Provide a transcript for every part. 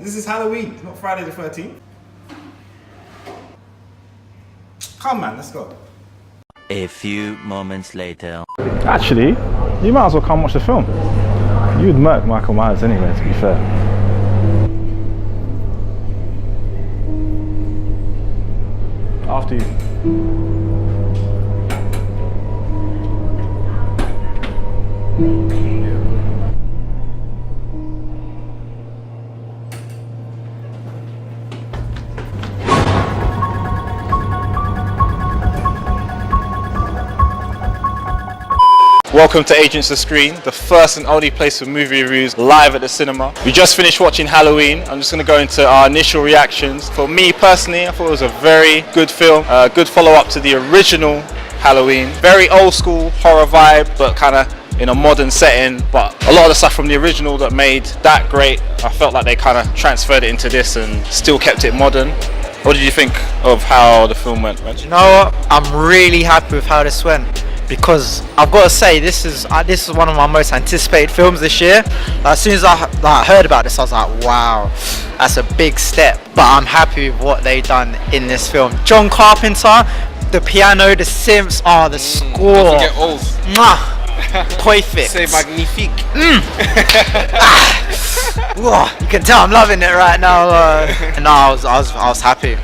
This is Halloween, it's not Friday the 13th. Come man, let's go. A few moments later. Actually, you might as well come watch the film. You'd murk Michael Myers anyway, to be fair. After you. Welcome to Agents of S.C.R.E.E.N, the first and only place for movie reviews live at the cinema. We just finished watching Halloween. I'm just going to go into our initial reactions. For me personally, I thought it was a very good film, a good follow-up to the original Halloween. Very old school horror vibe, but kind of in a modern setting. But a lot of the stuff from the original that made that great, I felt like they kind of transferred it into this and still kept it modern. What did you think of how the film went, Reg? You know what? I'm really happy with how this went. Because I've got to say, this is one of my most anticipated films this year. As soon as I heard about this, I was like, wow, that's a big step. But I'm happy with what they done in this film. John Carpenter, the piano, the synths, the score. Doesn't get old. Perfect. C'est magnifique. You can tell I'm loving it right now. No, I was happy.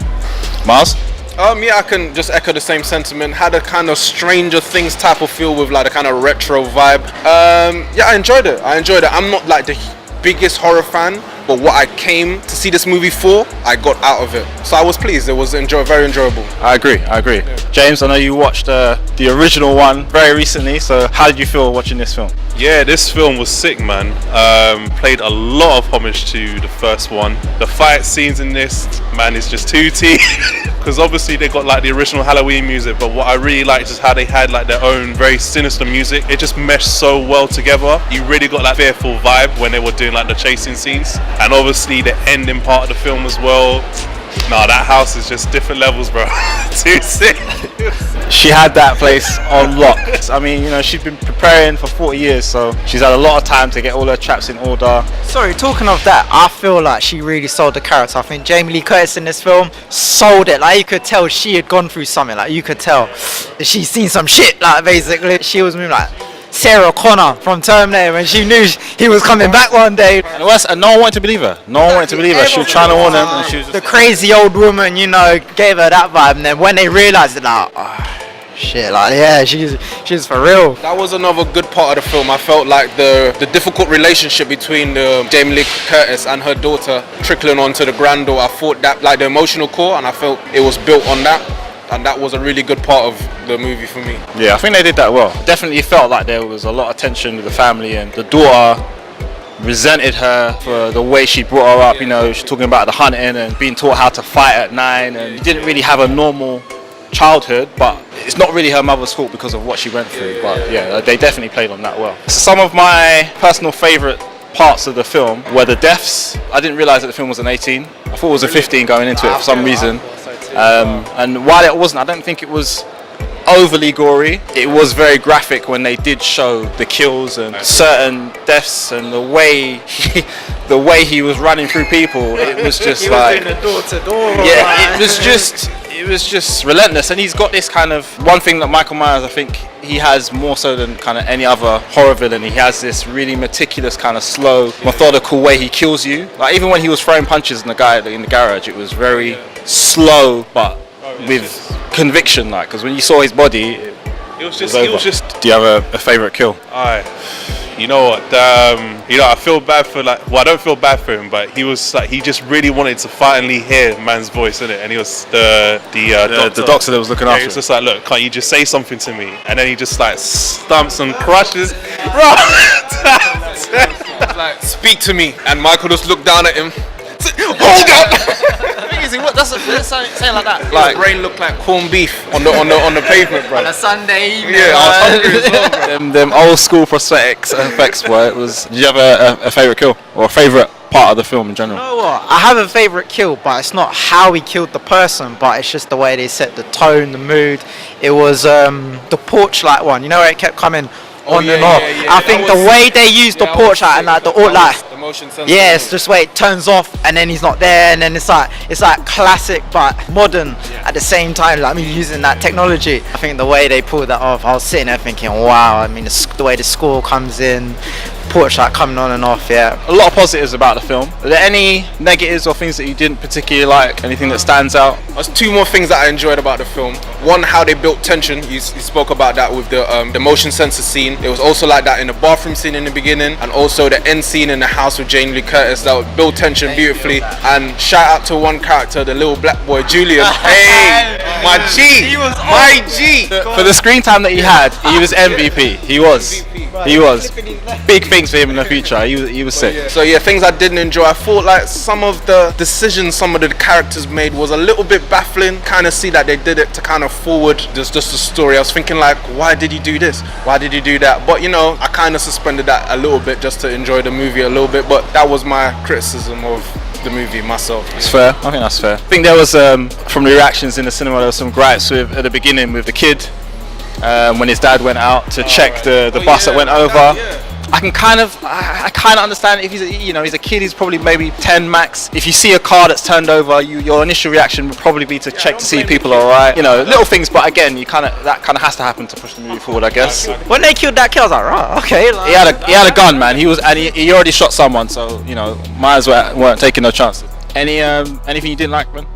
Miles? Yeah, I can just echo the same sentiment. Had a kind of Stranger Things type of feel with like a kind of retro vibe. Yeah, I enjoyed it. I'm not like the biggest horror fan, but what I came to see this movie for, I got out of it. So I was pleased. It was very enjoyable. I agree. Yeah. James, I know you watched the original one very recently, so how did you feel watching this film? Yeah, this film was sick, man. Played a lot of homage to the first one. The fight scenes in this, man, is just tooty. Because obviously they got like the original Halloween music, but what I really liked is how they had like their own very sinister music. It just meshed so well together. You really got that fearful vibe when they were doing like the chasing scenes. And obviously the ending part of the film as well. Nah, that house is just different levels, bro. Too sick. She had that place on lock. I mean, you know, she's been preparing for 40 years, so she's had a lot of time to get all her traps in order. Sorry, talking of that, I feel like she really sold the character. I think Jamie Lee Curtis in this film sold it. Like, you could tell she had gone through something. Like, you could tell she's seen some shit. Like, basically, she was moving like Sarah Connor from Terminator when she knew he was coming back one day. And no one wanted to believe her. She was trying to warn them. And she was just the crazy old woman, you know, gave her that vibe. And then when they realised it, like, shit, like, yeah, she's for real. That was another good part of the film. I felt like the difficult relationship between Jamie Lee Curtis and her daughter trickling onto the granddaughter. I thought that, like, the emotional core, and I felt it was built on that. And that was a really good part of the movie for me. Yeah, I think they did that well. Definitely felt like there was a lot of tension with the family, and the daughter resented her for the way she brought her up. You know, she's talking about the hunting and being taught how to fight at 9, and didn't really have a normal childhood, but it's not really her mother's fault because of what she went through. But yeah, they definitely played on that well. So some of my personal favourite parts of the film were the deaths. I didn't realise that the film was an 18. I thought it was a 15 going into it for some reason. And while it wasn't, I don't think it was overly gory. It was very graphic when they did show the kills and certain deaths, and the way he was running through people. It was just like, door to door. Yeah, it was just relentless. And he's got this kind of one thing that Michael Myers, I think he has more so than kind of any other horror villain. He has this really meticulous, kind of slow, methodical way he kills you. Like, even when he was throwing punches in the guy in the garage, it was very slow, but with conviction, like, because when you saw his body, it was just. Do you have a favorite kill? You know what? I feel bad for I don't feel bad for him, but he was like, he just really wanted to finally hear man's voice, innit? And he was the doctor that was looking after him. He was just like, look, can't you just say something to me? And then he just like stumps and crushes. Like, speak to me. And Michael just looked down at him. Hold up! What does it say like that? Like, his brain looked like corned beef on the pavement, bro. On a Sunday evening. Yeah, I was hungry as well, bro. them old school prosthetics and effects where it was. Did you have a favourite kill or a favourite part of the film in general? You know what? I have a favourite kill, but it's not how he killed the person, but it's just the way they set the tone, the mood. It was the porch light one. You know where it kept coming on and off. I think the way they used the porch light and like the motion sensor. Yeah, it's just where it turns off and then he's not there, and then it's like classic but modern at the same time. Like, I mean, using that technology. I think the way they pulled that off, I was sitting there thinking, wow. I mean, the way the score comes in, porch light coming on and off. Yeah. A lot of positives about the film. Are there any negatives or things that you didn't particularly like? Anything that stands out? There's two more things that I enjoyed about the film. One, how they built tension. You spoke about that with the motion sensor scene. It was also like that in the bathroom scene in the beginning, and also the end scene in the house with Jamie Lee Curtis. That would build tension beautifully. And shout out to one character, the little black boy Julian. Hey, my G, my G. For the screen time that he had, he was MVP. He was. Big things for him in the future. He was sick. So yeah, things I didn't enjoy. I thought like some of the decisions some of the characters made was a little bit baffling. Kind of see that they did it to kind of forward just the story. I was thinking like, why did you do this? Why did you do that? But you know, I kind of suspended that a little bit just to enjoy the movie a little bit. But that was my criticism of the movie myself. It's fair. I think that's fair. I think there was from the reactions in the cinema, there was some gripes with at the beginning with the kid when his dad went out to check the bus that went over. I kind of understand if he's a kid. He's probably maybe 10 max. If you see a car that's turned over, your initial reaction would probably be to check to see if people are alright. You know, little things. But again, that kind of has to happen to push the movie forward, I guess. When they killed that kid, I was like, right, okay. Like, he had a gun, man. He already shot someone, so you know, might as well weren't taking no chances. Anything you didn't like, man?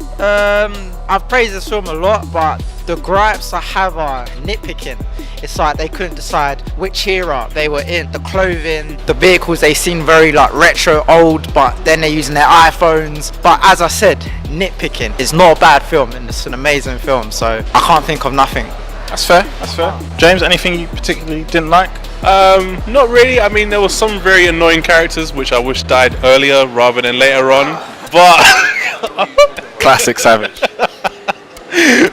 I've praised this film a lot, but the gripes I have are nitpicking. It's like they couldn't decide which era they were in. The clothing, the vehicles, they seem very like retro, old, but then they're using their iPhones. But as I said, nitpicking. It's not a bad film, and it's an amazing film, so I can't think of nothing. That's fair. James, anything you particularly didn't like? Not really. I mean, there were some very annoying characters which I wish died earlier rather than later on. But Classic Savage.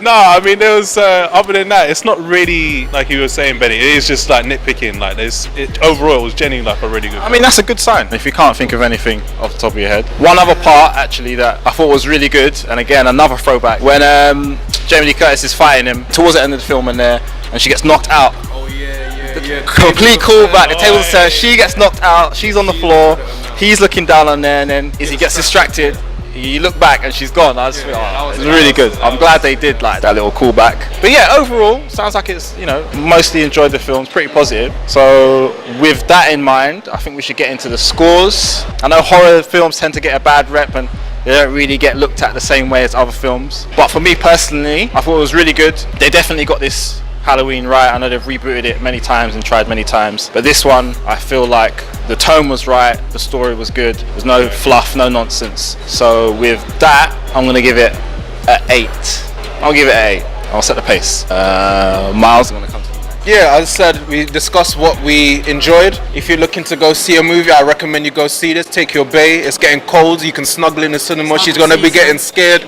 No, I mean, there was other than that, it's not really like you were saying, Benny. It is just like nitpicking. Like overall, it was genuinely like a really good film. I mean, that's a good sign if you can't think of anything off the top of your head. One other part actually that I thought was really good, and again another throwback, when Jamie Lee Curtis is fighting him towards the end of the film, and she gets knocked out. Oh yeah. Complete callback. The tables are turned. She gets knocked out. She's on the floor. He's looking down on there, and then as he gets distracted, you look back and she's gone. I just feel, it was really good. I'm glad they did like that little callback. But yeah, overall, sounds like it's, mostly enjoyed the film. It's pretty positive. So with that in mind, I think we should get into the scores. I know horror films tend to get a bad rep and they don't really get looked at the same way as other films. But for me personally, I thought it was really good. They definitely got this Halloween right. I know they've rebooted it many times and tried many times, but this one I feel like the tone was right, the story was good, there's no fluff, no nonsense. So with that, I'm gonna give it an 8. I'll give it an 8. I'll set the pace. Miles, I'm gonna come to you. Yeah, as I said, we discussed what we enjoyed. If you're looking to go see a movie, I recommend you go see this. Take your bae. It's getting cold. You can snuggle in the cinema. She's gonna be getting scared.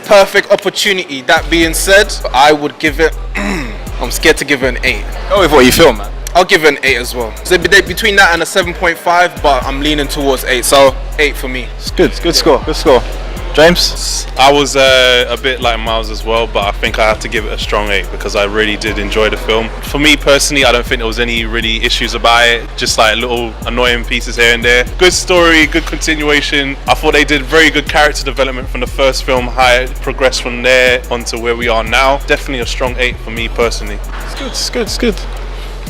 Perfect opportunity. That being said, I would give it. I'm scared to give it an 8. Go with what you feel, man. I'll give it an 8 as well. So between that and a 7.5, but I'm leaning towards 8. So 8 for me. It's good. Good score. James? I was a bit like Miles as well, but I think I have to give it a strong 8 because I really did enjoy the film. For me personally, I don't think there was any really issues about it, just like little annoying pieces here and there. Good story, good continuation. I thought they did very good character development from the first film, how it progressed from there onto where we are now. Definitely a strong 8 for me personally. It's good.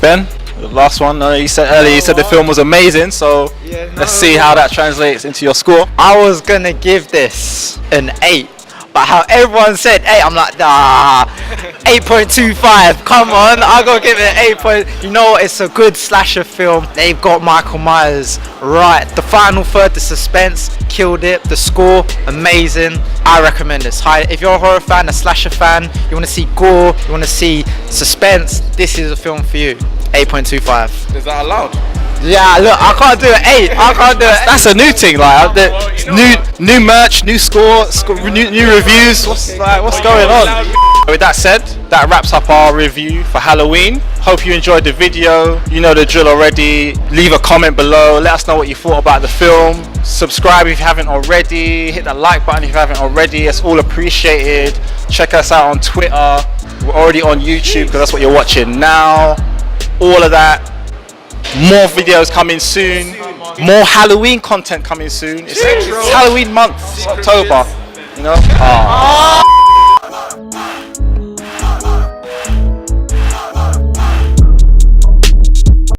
Ben? The last one, you said earlier, you said the film was amazing, so let's see how that translates into your score. I was gonna give this an 8, but how everyone said 8, I'm like, nah, 8.25. Come on, I gotta give it an 8. You know what? It's a good slasher film. They've got Michael Myers right. The final third, the suspense, killed it. The score, amazing. I recommend this. If you're a horror fan, a slasher fan, you want to see gore, you want to see suspense, this is a film for you. 8.25. Is that allowed? Yeah, look, I can't do an 8. I can't do it. That's a new thing, like new merch, new score, new reviews. What's going on? With that said, that wraps up our review for Halloween. Hope you enjoyed the video. You know the drill already. Leave a comment below. Let us know what you thought about the film. Subscribe if you haven't already. Hit the like button if you haven't already. It's all appreciated. Check us out on Twitter. We're already on YouTube because that's what you're watching now. All of that. More videos coming soon. More Halloween content coming soon. It's Halloween month. It's October. You know.